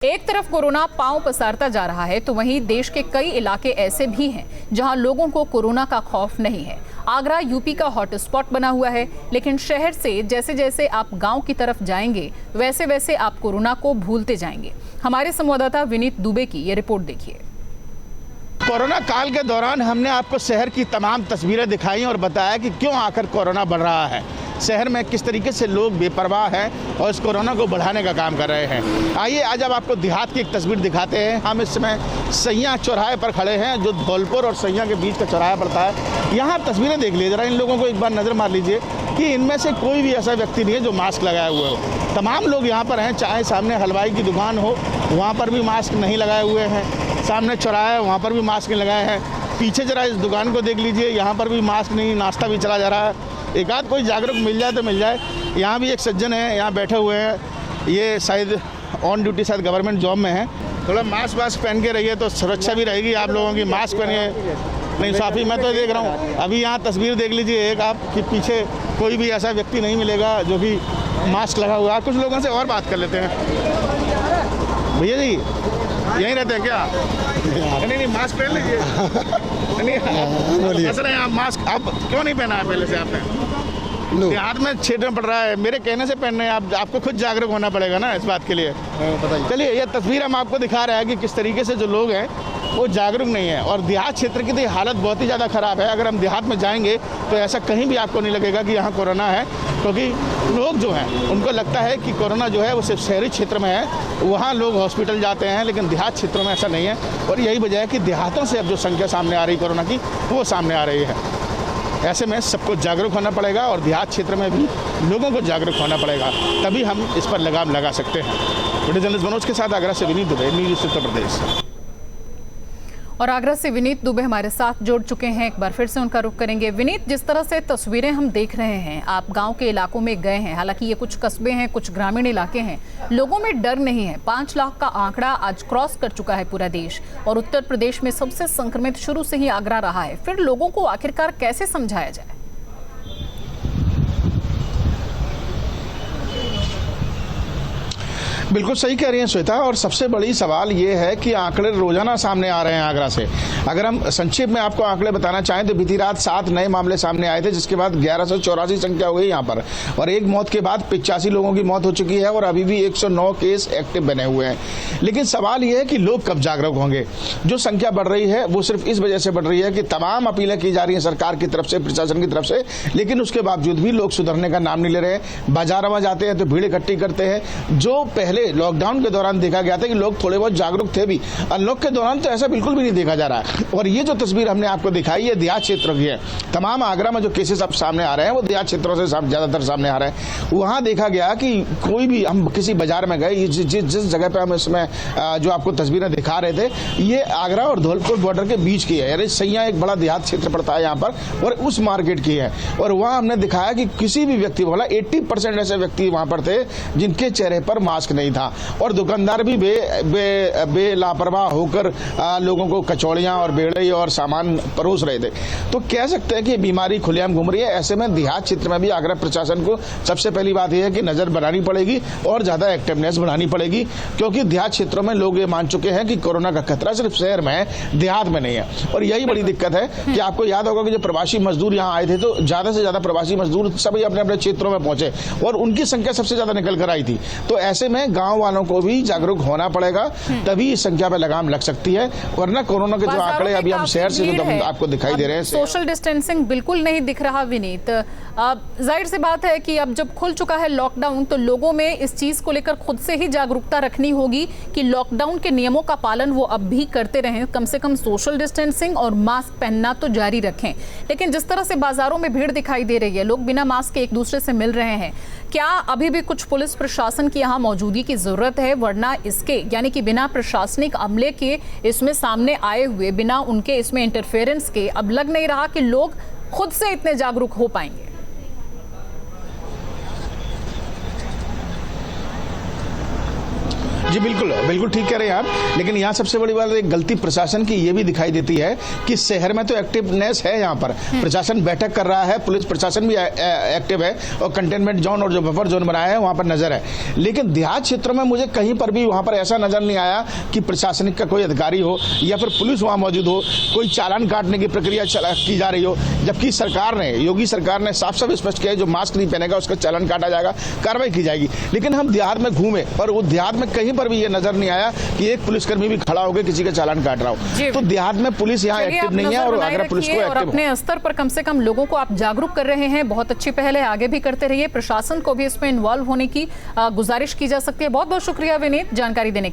एक तरफ कोरोना पांव पसारता जा रहा है तो वहीं देश के कई इलाके ऐसे भी हैं जहां लोगों को कोरोना का खौफ नहीं है। आगरा यूपी का हॉटस्पॉट बना हुआ है, लेकिन शहर से जैसे जैसे आप गांव की तरफ जाएंगे वैसे वैसे आप कोरोना को भूलते जाएंगे। हमारे संवाददाता विनीत दुबे की ये रिपोर्ट देखिए। कोरोना काल के दौरान हमने आपको शहर की तमाम तस्वीरें दिखाई और बताया कि क्यों आखिर कोरोना बढ़ रहा है, शहर में किस तरीके से लोग बेपरवाह हैं और इस कोरोना को बढ़ाने का काम कर रहे हैं। आइए आज अब आपको देहात की एक तस्वीर दिखाते हैं। हम इस समय सैया चौराहे पर खड़े हैं, जो धौलपुर और सैया के बीच का चौराहा पड़ता है। यहाँ आप तस्वीरें देख लीजिए, जरा इन लोगों को एक बार नज़र मार लीजिए कि इनमें से कोई भी ऐसा व्यक्ति नहीं है जो मास्क लगाए हुए हो। तमाम लोग यहाँ पर हैं, चाहे सामने हलवाई की दुकान हो वहाँ पर भी मास्क नहीं लगाए हुए हैं, सामने चौराहा है वहाँ पर भी मास्क नहीं लगाए हैं, पीछे जरा इस दुकान को देख लीजिए, यहाँ पर भी मास्क नहीं, नाश्ता भी चला जा रहा है। एक आध कोई जागरूक मिल जाए तो मिल जाए। यहाँ भी एक सज्जन है, यहाँ बैठे हुए हैं, ये शायद ऑन ड्यूटी शायद गवर्नमेंट जॉब में है। थोड़ा मास्क वास्क पहन के रहिए तो सुरक्षा भी रहेगी आप लोगों की। मास्क पहनिए, नहीं साफ़ी मैं तो देख रहा हूँ। अभी यहाँ तस्वीर देख लीजिए एक आप कि पीछे कोई भी ऐसा व्यक्ति नहीं मिलेगा जो कि मास्क लगा हुआ है। कुछ लोगों से और बात कर लेते हैं। भैया जी यहीं रहते हैं क्या? नहीं मास्क पहन लीजिए। नहीं आप मास्क आप क्यों नहीं पहना है पहले से आपने? हाथ में छेद पड़ रहा है, मेरे कहने से पहनने हैं। आपको खुद जागरूक होना पड़ेगा ना इस बात के लिए। चलिए ये तस्वीर हम आपको दिखा रहे हैं कि किस तरीके से जो लोग हैं वो जागरूक नहीं है। और देहात क्षेत्र की तो हालत बहुत ही ज़्यादा ख़राब है। अगर हम देहात में जाएंगे तो ऐसा कहीं भी आपको नहीं लगेगा कि यहाँ कोरोना है, क्योंकि लोग जो हैं उनको लगता है कि कोरोना जो है वो सिर्फ शहरी क्षेत्र में है, वहाँ लोग हॉस्पिटल जाते हैं, लेकिन देहात क्षेत्रों में ऐसा नहीं है। और यही वजह है कि देहातों से अब जो संख्या सामने आ रही कोरोना की वो सामने आ रही है। ऐसे में सबको जागरूक होना पड़ेगा और देहात क्षेत्र में भी लोगों को जागरूक होना पड़ेगा, तभी हम इस पर लगाम लगा सकते हैं। वीडियो जर्नलिस्ट मनोज के साथ आगरा से विनीत दुबे, न्यूज़ उत्तर प्रदेश। और आगरा से विनीत दुबे हमारे साथ जुड़ चुके हैं, एक बार फिर से उनका रुख करेंगे। विनीत, जिस तरह से तस्वीरें हम देख रहे हैं, आप गांव के इलाकों में गए हैं, हालांकि ये कुछ कस्बे हैं, कुछ ग्रामीण इलाके हैं, लोगों में डर नहीं है। 5 लाख का आंकड़ा आज क्रॉस कर चुका है पूरा देश, और उत्तर प्रदेश में सबसे संक्रमित शुरू से ही आगरा रहा है। फिर लोगों को आखिरकार कैसे समझाया जाए? बिल्कुल सही कह रही हैं श्वेता, और सबसे बड़ी सवाल ये है कि आंकड़े रोजाना सामने आ रहे हैं आगरा से। अगर हम संक्षेप में आपको आंकड़े बताना चाहें तो बीती रात 7 नए मामले सामने आए थे, जिसके बाद 1184 संख्या हो गई यहाँ पर, और एक मौत के बाद 85 लोगों की मौत हो चुकी है और अभी भी 109 केस एक्टिव बने हुए हैं। लेकिन सवाल ये है कि लोग कब जागरूक होंगे। जो संख्या बढ़ रही है वो सिर्फ इस वजह से बढ़ रही है कि तमाम अपीलें की जा रही हैं सरकार की तरफ से, प्रशासन की तरफ से, लेकिन उसके बावजूद भी लोग सुधरने का नाम नहीं ले रहे। बाजारों में जाते हैं तो भीड़ इकट्ठी करते हैं। जो पहले लॉकडाउन के दौरान देखा गया था कि लोग थोड़े बहुत जागरूक थे भी, अनलॉक के दौरान तो ऐसा बिल्कुल भी नहीं देखा जा रहा है। और ये जो तस्वीर हमने आपको दिखाई है देहात क्षेत्र की है। तमाम आगरा में जो केसेस अब सामने आ रहे हैं वो देहात क्षेत्रों से ज्यादातर सामने आ रहे हैं। वहां देखा गया कि कोई भी, हम किसी बाजार में गए, जिस जगह पे हम इसमें जो आपको तस्वीरें दिखा रहे थे, ये आगरा और धौलपुर बॉर्डर के बीच की है। यानी सैया एक बड़ा देहात क्षेत्र पड़ता है यहाँ पर, और उस मार्केट की है। और वहां हमने दिखाया कि किसी भी व्यक्ति, बोला 80% ऐसे व्यक्ति वहां पर थे जिनके चेहरे पर मास्क नहीं था, और दुकानदार भी लापरवाह होकर लोगों को कचौड़ियां और बेड़े और सामान परोस रहे थे। तो कह सकते हैं कि बीमारी खुलेआम घूम रही है। ऐसे में देहात क्षेत्र में भी आगरा प्रशासन को सबसे पहली बात यह है कि नजर बनानी पड़ेगी और ज्यादा एक्टिवनेस बढ़ानी पड़ेगी, क्योंकि देहात क्षेत्रों में लोग ये मान चुके हैं कि कोरोना का खतरा सिर्फ शहर में है, देहात में नहीं है। और यही बड़ी दिक्कत है कि आपको याद होगा कि जो प्रवासी मजदूर यहाँ आए थे तो ज्यादा से ज्यादा प्रवासी मजदूर सभी अपने अपने क्षेत्रों में पहुंचे और उनकी संख्या सबसे ज्यादा निकल कर आई थी। तो ऐसे में गाँव वालों को भी जागरूक होना पड़ेगा, तभी इस संख्या पे लगाम लग सकती है। वरना कोरोना के जो आंकड़े अभी हम शहर से जो आपको दिखाई दे रहे हैं, सोशल डिस्टेंसिंग बिल्कुल नहीं दिख रहा। विनीत, जाहिर सी बात है कि अब जब खुल चुका है लॉकडाउन तो लोगों में इस चीज को लेकर खुद से ही जागरूकता रखनी होगी कि लॉकडाउन के नियमों का पालन वो अब भी करते रहें, कम से कम सोशल डिस्टेंसिंग और मास्क पहनना तो जारी रखें। लेकिन जिस तरह से बाजारों में भीड़ दिखाई दे रही है, लोग बिना मास्क के एक दूसरे से मिल रहे हैं, क्या अभी भी कुछ पुलिस प्रशासन की यहाँ मौजूदगी की जरूरत है? वरना इसके, यानी कि बिना प्रशासनिक अमले के इसमें सामने आए हुए, बिना उनके इसमें इंटरफेरेंस के, अब लग नहीं रहा कि लोग खुद से इतने जागरूक हो पाएंगे। जी बिल्कुल बिल्कुल ठीक कह रहे हैं आप, लेकिन यहाँ सबसे बड़ी बात एक गलती प्रशासन की ये भी दिखाई देती है कि शहर में तो एक्टिवनेस है, यहाँ पर प्रशासन बैठक कर रहा है, पुलिस प्रशासन भी एक्टिव है और कंटेनमेंट जोन और जो बफर जोन बनाया है वहाँ पर नजर है, लेकिन देहात क्षेत्रों में मुझे कहीं पर भी वहाँ पर ऐसा नजर नहीं आया कि प्रशासनिक का कोई अधिकारी हो या फिर पुलिस वहाँ मौजूद हो, कोई चालान काटने की प्रक्रिया की जा रही हो, जबकि सरकार ने, योगी सरकार ने साफ साफ स्पष्ट किया है जो मास्क नहीं पहनेगा उसका चालान काटा जाएगा, कार्रवाई की जाएगी। लेकिन हम देहात में घूमे और वो देहात में कहीं पर भी ये नजर नहीं आया कि एक पुलिसकर्मी भी खड़ा होकर किसी का चालान काट रहा हो। तो देहात में पुलिस यहाँ एक्टिव नहीं है और अगर पुलिस को और अपने स्तर पर कम से कम लोगों को आप जागरूक कर रहे हैं, बहुत अच्छी पहल है, आगे भी करते रहिए। प्रशासन को भी इसमें इन्वॉल्व होने की गुजारिश की जा सकती है। बहुत बहुत शुक्रिया विनीत जानकारी देने के लिए।